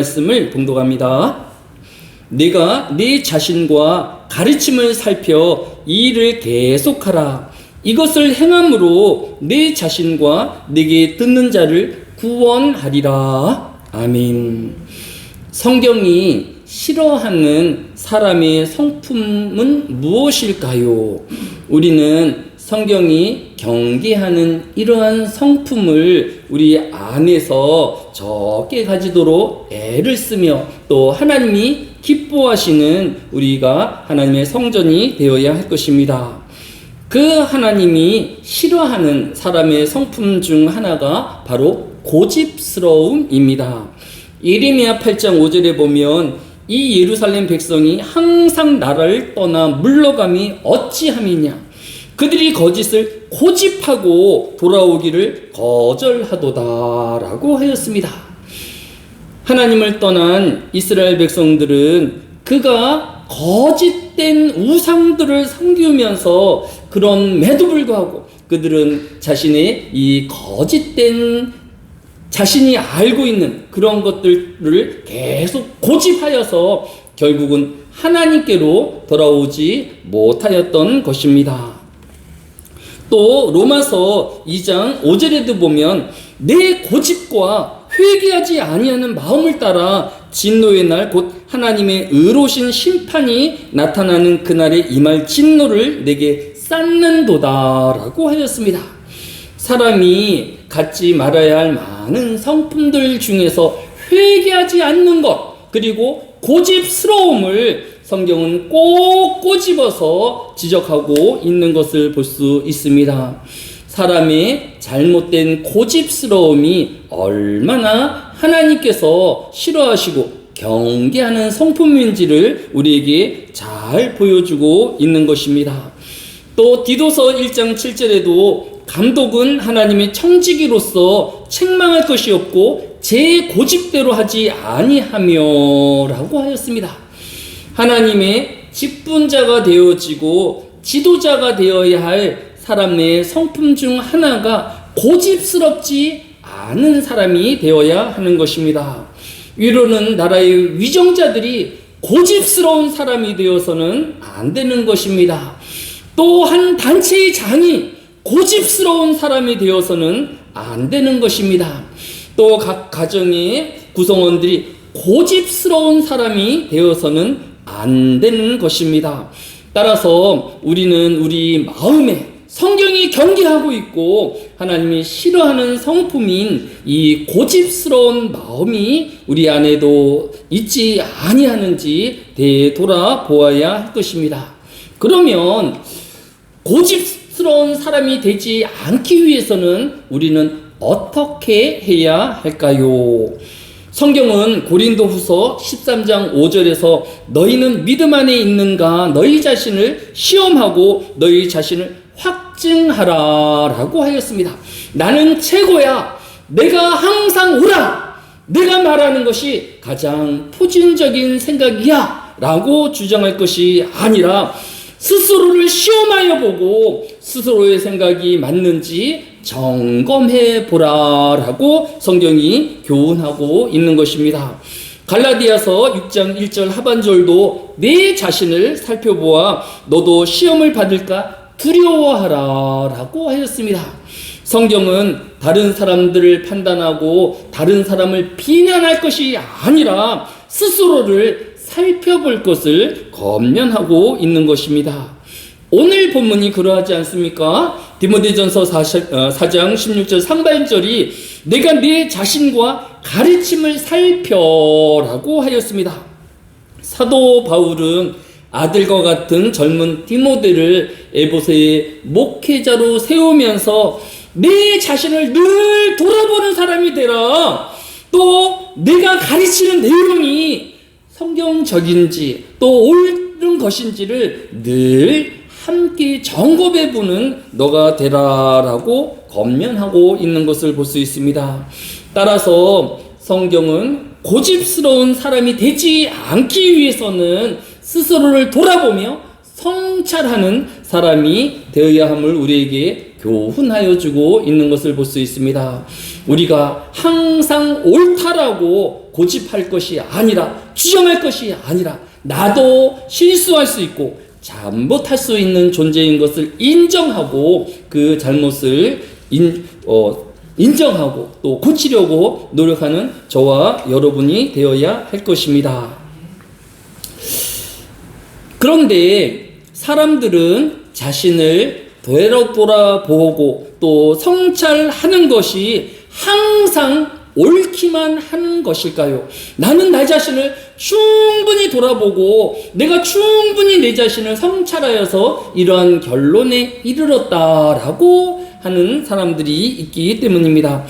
말씀을 봉독합니다. 내가 네 자신과 가르침을 살펴 이 일을 계속하라. 이것을 행함으로 네 자신과 내게 듣는 자를 구원하리라. 아멘. 성경이 싫어하는 사람의 성품은 무엇일까요? 우리는 성경이 경계하는 이러한 성품을 우리 안에서 적게 가지도록 애를 쓰며 또 하나님이 기뻐하시는 우리가 하나님의 성전이 되어야 할 것입니다. 그 하나님이 싫어하는 사람의 성품 중 하나가 바로 고집스러움입니다. 예레미야 8장 5절에 보면 이 예루살렘 백성이 항상 나라를 떠나 물러감이 어찌함이냐. 그들이 거짓을 고집하고 돌아오기를 거절하도다 라고 하였습니다. 하나님을 떠난 이스라엘 백성들은 그가 거짓된 우상들을 섬기면서 그럼에도 불구하고 그들은 자신의 이 거짓된 자신이 알고 있는 그런 것들을 계속 고집하여서 결국은 하나님께로 돌아오지 못하였던 것입니다. 또 로마서 2장 5절에도 보면 내 고집과 회개하지 아니하는 마음을 따라 진노의 날 곧 하나님의 의로우신 심판이 나타나는 그날에 임할 진노를 내게 쌓는도다라고 하였습니다. 사람이 갖지 말아야 할 많은 성품들 중에서 회개하지 않는 것 그리고 고집스러움을 성경은 꼭 꼬집어서 지적하고 있는 것을 볼 수 있습니다. 사람의 잘못된 고집스러움이 얼마나 하나님께서 싫어하시고 경계하는 성품인지를 우리에게 잘 보여주고 있는 것입니다. 또 디도서 1장 7절에도 감독은 하나님의 청지기로서 책망할 것이 없고 제 고집대로 하지 아니하며 라고 하였습니다. 하나님의 직분자가 되어지고 지도자가 되어야 할 사람의 성품 중 하나가 고집스럽지 않은 사람이 되어야 하는 것입니다. 위로는 나라의 위정자들이 고집스러운 사람이 되어서는 안 되는 것입니다. 또 한 단체의 장이 고집스러운 사람이 되어서는 안 되는 것입니다. 또 각 가정의 구성원들이 고집스러운 사람이 되어서는 안 되는 것입니다. 따라서 우리는 우리 마음에 성경이 경계하고 있고 하나님이 싫어하는 성품인 이 고집스러운 마음이 우리 안에도 있지 아니하는지 되돌아보아야 할 것입니다. 그러면 고집스러운 사람이 되지 않기 위해서는 우리는 어떻게 해야 할까요? 성경은 고린도후서 13장 5절에서 너희는 믿음 안에 있는가 너희 자신을 시험하고 너희 자신을 확증하라 라고 하였습니다. 나는 최고야. 내가 항상 옳아. 내가 말하는 것이 가장 포진적인 생각이야 라고 주장할 것이 아니라 스스로를 시험하여 보고 스스로의 생각이 맞는지 점검해 보라라고 성경이 교훈하고 있는 것입니다. 갈라디아서 6장 1절 하반절도 내 자신을 살펴보아 너도 시험을 받을까 두려워하라라고 하였습니다. 성경은 다른 사람들을 판단하고 다른 사람을 비난할 것이 아니라 스스로를 살펴볼 것을 권면하고 있는 것입니다. 오늘 본문이 그러하지 않습니까? 디모데전서 4장 16절 상반절이 내가 내 자신과 가르침을 살펴라고 하였습니다. 사도 바울은 아들과 같은 젊은 디모데를 에베소의 목회자로 세우면서 내 자신을 늘 돌아보는 사람이 되라. 또 내가 가르치는 내용이 성경적인지 또 옳은 것인지를 늘 함께 점검해보는 너가 되라라고 권면하고 있는 것을 볼 수 있습니다. 따라서 성경은 고집스러운 사람이 되지 않기 위해서는 스스로를 돌아보며 성찰하는 사람이 되어야 함을 우리에게 교훈하여 주고 있는 것을 볼 수 있습니다. 우리가 항상 옳다라고 고집할 것이 아니라, 주장할 것이 아니라, 나도 실수할 수 있고 잘못할 수 있는 존재인 것을 인정하고 그 잘못을 인정하고 또 고치려고 노력하는 저와 여러분이 되어야 할 것입니다. 그런데 사람들은 자신을 돌아보고 또 성찰하는 것이 항상 옳기만 하는 것일까요? 나는 나 자신을 충분히 돌아보고 내가 충분히 내 자신을 성찰하여서 이러한 결론에 이르렀다라고 하는 사람들이 있기 때문입니다.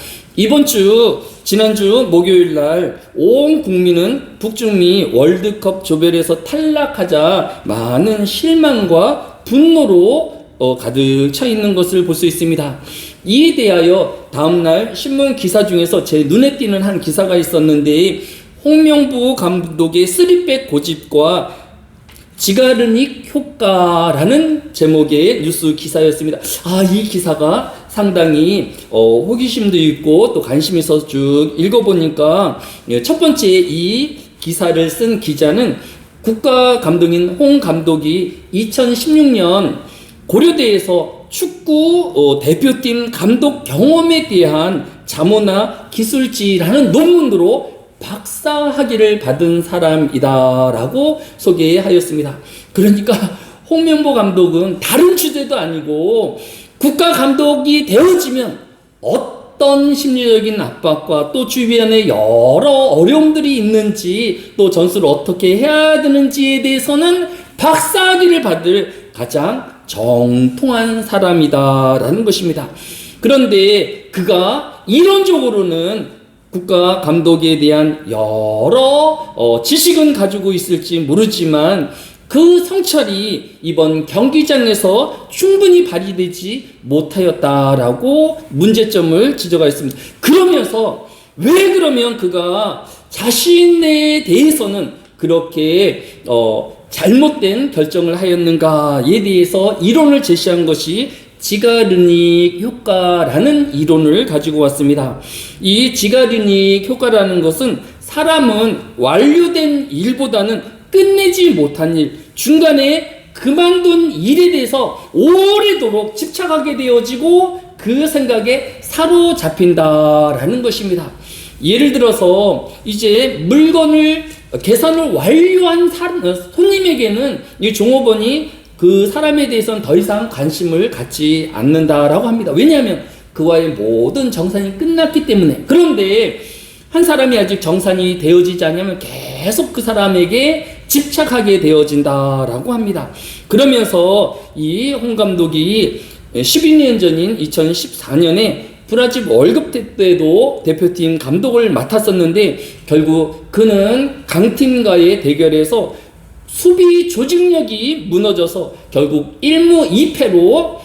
지난주 목요일 날 온 국민은 북중미 월드컵 조별에서 탈락하자 많은 실망과 분노로 가득 차 있는 것을 볼 수 있습니다. 이에 대하여 다음날 신문 기사 중에서 제 눈에 띄는 한 기사가 있었는데, 홍명보 감독의 3백 고집과 지가르닉 효과라는 제목의 뉴스 기사였습니다. 이 기사가 상당히 호기심도 있고 또 관심이 있어서 쭉 읽어보니까, 첫 번째 이 기사를 쓴 기자는 국가 감독인 홍 감독이 2016년 고려대에서 축구 대표팀 감독 경험에 대한 자모나 기술지라는 논문으로 박사학위를 받은 사람이다라고 소개하였습니다. 그러니까 홍명보 감독은 다른 주제도 아니고 국가 감독이 되어지면 어떤 심리적인 압박과 또 주변에 여러 어려움들이 있는지, 또 전술을 어떻게 해야 되는지에 대해서는 박사학위를 받을 가장 정통한 사람이다라는 것입니다. 그런데 그가 이론적으로는 국가 감독에 대한 여러 지식은 가지고 있을지 모르지만 그 성찰이 이번 경기장에서 충분히 발휘되지 못하였다라고 문제점을 지적하였습니다. 그러면서 왜 그러면 그가 자신에 대해서는 그렇게 잘못된 결정을 하였는가에 대해서 이론을 제시한 것이 지가르닉 효과라는 이론을 가지고 왔습니다. 이 지가르닉 효과라는 것은 사람은 완료된 일보다는 끝내지 못한 일, 중간에 그만둔 일에 대해서 오래도록 집착하게 되어지고 그 생각에 사로잡힌다라는 것입니다. 예를 들어서 이제 물건을 계산을 완료한 손님에게는 이 종업원이 그 사람에 대해서는 더 이상 관심을 갖지 않는다라고 합니다. 왜냐하면 그와의 모든 정산이 끝났기 때문에. 그런데 한 사람이 아직 정산이 되어지지 않으면 계속 그 사람에게 집착하게 되어진다라고 합니다. 그러면서 이 홍 감독이 12년 전인 2014년에 브라질 월드컵 때도 대표팀 감독을 맡았었는데, 결국 그는 강팀과의 대결에서 수비 조직력이 무너져서 결국 1무 2패로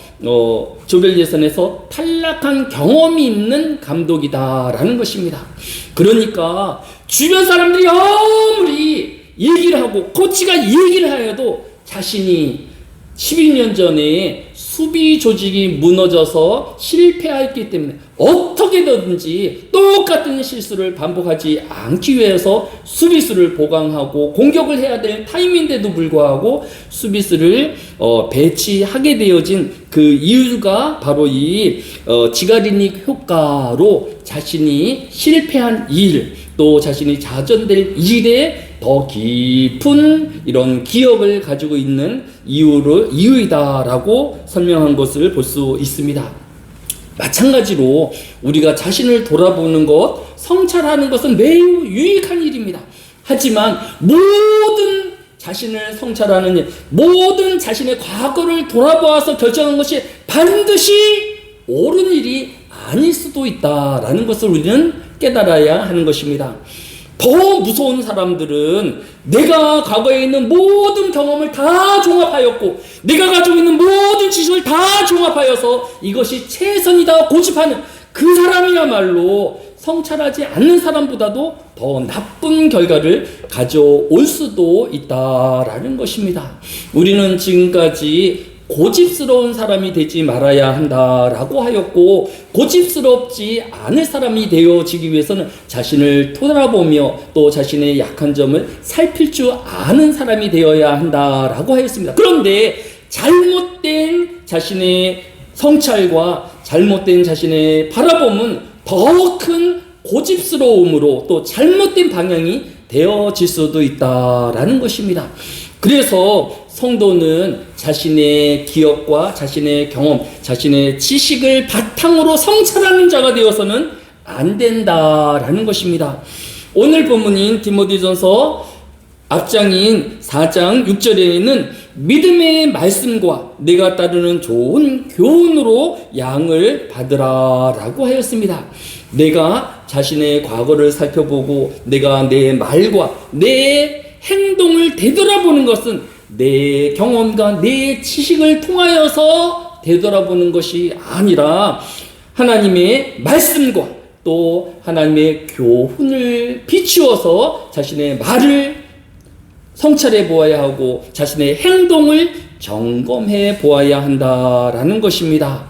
조별 예선에서 탈락한 경험이 있는 감독이다라는 것입니다. 그러니까 주변 사람들이 아무리 얘기를 하고 코치가 얘기를 하여도 자신이 12년 전에 수비 조직이 무너져서 실패했기 때문에 어떻게든지 똑같은 실수를 반복하지 않기 위해서 수비수를 보강하고 공격을 해야 될 타임인데도 불구하고 수비수를 배치하게 되어진 그 이유가 바로 이 지가르닉 효과로 자신이 실패한 일, 또 자신이 자전될 일에 더 깊은 이런 기억을 가지고 있는 이유이다라고 설명한 것을 볼 수 있습니다. 마찬가지로 우리가 자신을 돌아보는 것, 성찰하는 것은 매우 유익한 일입니다. 하지만 모든 자신을 성찰하는 일, 모든 자신의 과거를 돌아보아서 결정하는 것이 반드시 옳은 일이 아닐 수도 있다라는 것을 우리는 깨달아야 하는 것입니다. 더 무서운 사람들은 내가 과거에 있는 모든 경험을 다 종합하였고 내가 가지고 있는 모든 지식을 다 종합하여서 이것이 최선이다 고집하는 그 사람이야말로 성찰하지 않는 사람보다도 더 나쁜 결과를 가져올 수도 있다라는 것입니다. 우리는 지금까지 고집스러운 사람이 되지 말아야 한다라고 하였고, 고집스럽지 않을 사람이 되어지기 위해서는 자신을 돌아보며 또 자신의 약한 점을 살필 줄 아는 사람이 되어야 한다라고 하였습니다. 그런데 잘못된 자신의 성찰과 잘못된 자신의 바라봄은 더 큰 고집스러움으로 또 잘못된 방향이 되어질 수도 있다라는 것입니다. 그래서 성도는 자신의 기억과 자신의 경험, 자신의 지식을 바탕으로 성찰하는 자가 되어서는 안 된다라는 것입니다. 오늘 본문인 디모데전서 앞장인 4장 6절에는 믿음의 말씀과 내가 따르는 좋은 교훈으로 양을 받으라라고 하였습니다. 내가 자신의 과거를 살펴보고 내가 내 말과 내 행동을 되돌아보는 것은 내 경험과 내 지식을 통하여서 되돌아보는 것이 아니라 하나님의 말씀과 또 하나님의 교훈을 비추어서 자신의 말을 성찰해 보아야 하고 자신의 행동을 점검해 보아야 한다라는 것입니다.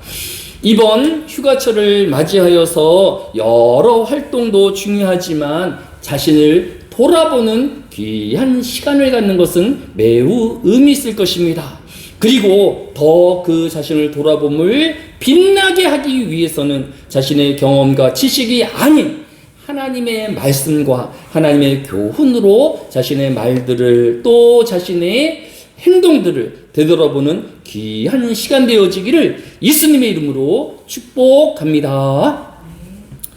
이번 휴가철을 맞이하여서 여러 활동도 중요하지만 자신을 돌아보는 귀한 시간을 갖는 것은 매우 의미 있을 것입니다. 그리고 더 그 자신을 돌아봄을 빛나게 하기 위해서는 자신의 경험과 지식이 아닌 하나님의 말씀과 하나님의 교훈으로 자신의 말들을 또 자신의 행동들을 되돌아보는 귀한 시간 되어지기를 예수님의 이름으로 축복합니다.